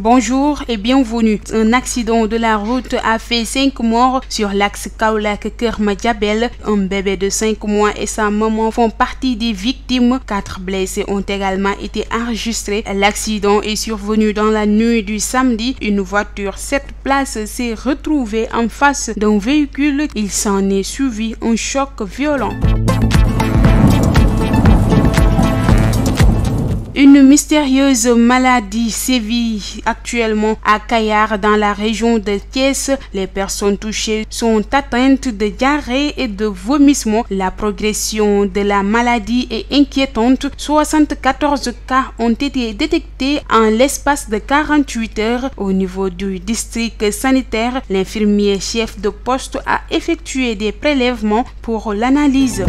Bonjour et bienvenue. Un accident de la route a fait 5 morts sur l'axe Kaolack-Keur Madiabel. Un bébé de 5 mois et sa maman font partie des victimes. 4 blessés ont également été enregistrés. L'accident est survenu dans la nuit du samedi. Une voiture 7 places s'est retrouvée en face d'un véhicule. Il s'en est suivi un choc violent. Une mystérieuse maladie sévit actuellement à Kayar dans la région de Thiès. Les personnes touchées sont atteintes de diarrhée et de vomissements. La progression de la maladie est inquiétante. 74 cas ont été détectés en l'espace de 48 heures. Au niveau du district sanitaire, l'infirmier chef de poste a effectué des prélèvements pour l'analyse.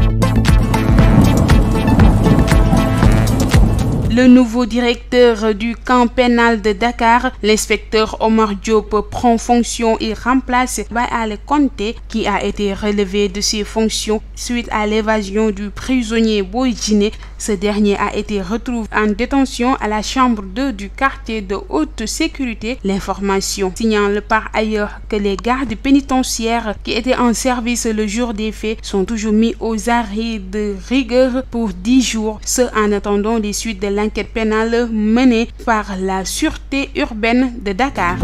Le nouveau directeur du camp pénal de Dakar, l'inspecteur Omar Diop, prend fonction et remplace Baal Conté, qui a été relevé de ses fonctions suite à l'évasion du prisonnier Boy Djiné. Ce dernier a été retrouvé en détention à la chambre 2 du quartier de haute sécurité. L'information signale par ailleurs que les gardes pénitentiaires qui étaient en service le jour des faits sont toujours mis aux arrêts de rigueur pour 10 jours, ce en attendant les suites de l'enquête pénale menée par la sûreté urbaine de Dakar.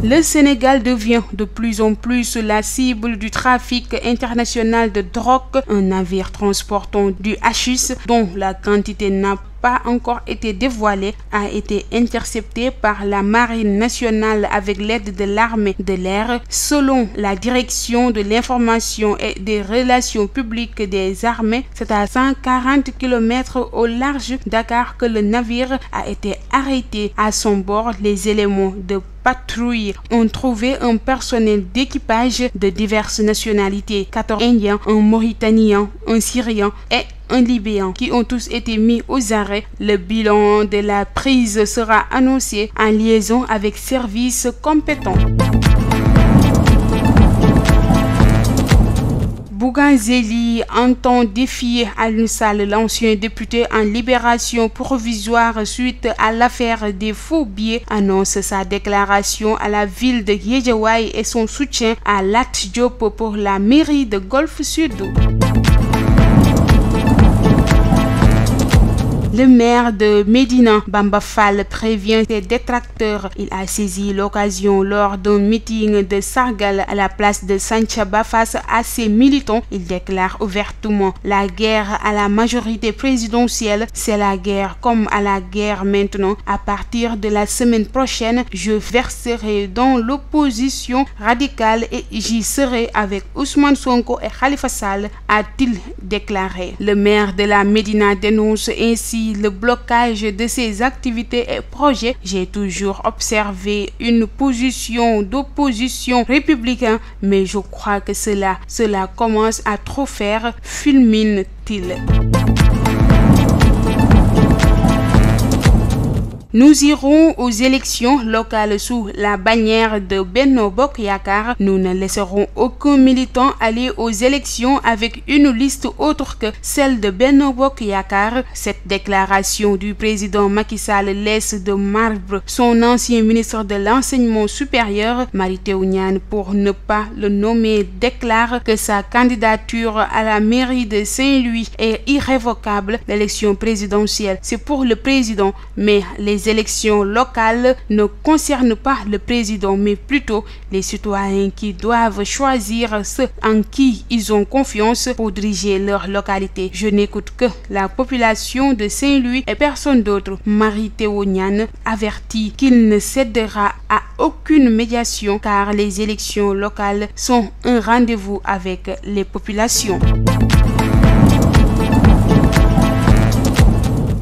Le Sénégal devient de plus en plus la cible du trafic international de drogue. Un navire transportant du hashish dont la quantité n'a pas encore été dévoilée a été intercepté par la marine nationale avec l'aide de l'armée de l'air. Selon la direction de l'information et des relations publiques des armées, c'est à 140 km au large Dakar que le navire a été arrêté. À son bord, les éléments de patrouille ont trouvé un personnel d'équipage de diverses nationalités, 14 Indiens, un Mauritanien, un Syrien et un Libyen, qui ont tous été mis aux arrêts. Le bilan de la prise sera annoncé en liaison avec services compétents. Bougazelli entend défier Alioune Sall, l'ancien député en libération provisoire suite à l'affaire des faux billets, annonce sa déclaration à la ville de Guédiawaye et son soutien à Lat Diop pour la mairie de Golf Sud. Le maire de Médina, Bamba Fall, prévient ses détracteurs. Il a saisi l'occasion lors d'un meeting de Sargal à la place de Santhiaba face à ses militants. Il déclare ouvertement: la guerre à la majorité présidentielle, c'est la guerre comme à la guerre maintenant. À partir de la semaine prochaine, je verserai dans l'opposition radicale et j'y serai avec Ousmane Sonko et Khalifa Sall, a-t-il déclaré. Le maire de la Médina dénonce ainsi le blocage de ses activités et projets. J'ai toujours observé une position d'opposition républicaine, mais je crois que cela commence à trop faire, fulmine-t-il. Nous irons aux élections locales sous la bannière de Benno Bokk Yakaar. Nous ne laisserons aucun militant aller aux élections avec une liste autre que celle de Benno Bokk Yakaar. Cette déclaration du président Macky Sall laisse de marbre son ancien ministre de l'enseignement supérieur, Mary Teuw Niane, pour ne pas le nommer, déclare que sa candidature à la mairie de Saint-Louis est irrévocable. L'élection présidentielle, c'est pour le président, mais les élections locales ne concernent pas le président, mais plutôt les citoyens qui doivent choisir ceux en qui ils ont confiance pour diriger leur localité. Je n'écoute que la population de Saint-Louis et personne d'autre. Mary Teuw Niane avertit qu'il ne cédera à aucune médiation car les élections locales sont un rendez-vous avec les populations.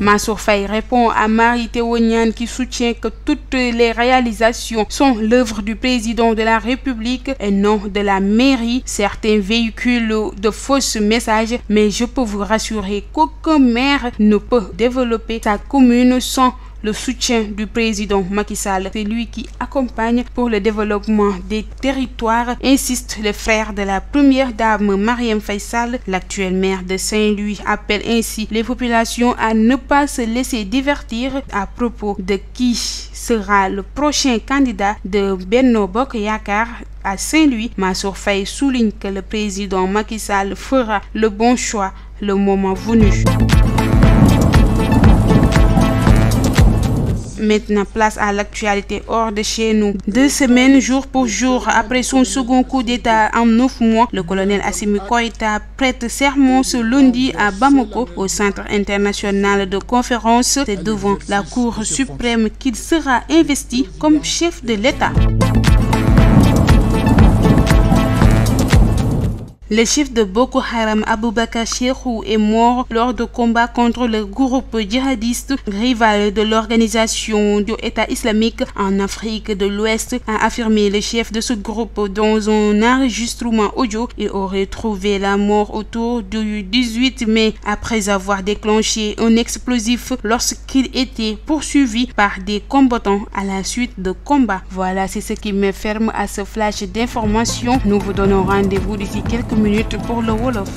Mansour Faye répond à Mary Teuw Niane qui soutient que toutes les réalisations sont l'œuvre du président de la République et non de la mairie. Certains véhiculent de fausses messages, mais je peux vous rassurer qu'aucun maire ne peut développer sa commune sans le soutien du président Macky Sall. C'est lui qui accompagne pour le développement des territoires, insiste le frère de la première dame Marième Faye Sall. L'actuel maire de Saint-Louis appelle ainsi les populations à ne pas se laisser divertir à propos de qui sera le prochain candidat de Benno Bokk Yakaar à Saint-Louis. Mansour Faye souligne que le président Macky Sall fera le bon choix le moment venu. Maintenant, place à l'actualité hors de chez nous. 2 semaines, jour pour jour, après son second coup d'État en 9 mois, le colonel Assimi Goïta prête serment ce lundi à Bamako, au Centre international de conférence. C'est devant la Cour suprême qu'il sera investi comme chef de l'État. Le chef de Boko Haram, Aboubakar Cheikhou, est mort lors de combats contre le groupe djihadiste rival de l'organisation du État islamique en Afrique de l'Ouest, a affirmé le chef de ce groupe dans un enregistrement audio. Il aurait trouvé la mort autour du 18 mai après avoir déclenché un explosif lorsqu'il était poursuivi par des combattants à la suite de combats. Voilà, c'est ce qui met ferme à ce flash d'informations. Nous vous donnons rendez-vous d'ici quelques minutes pour le Wolof.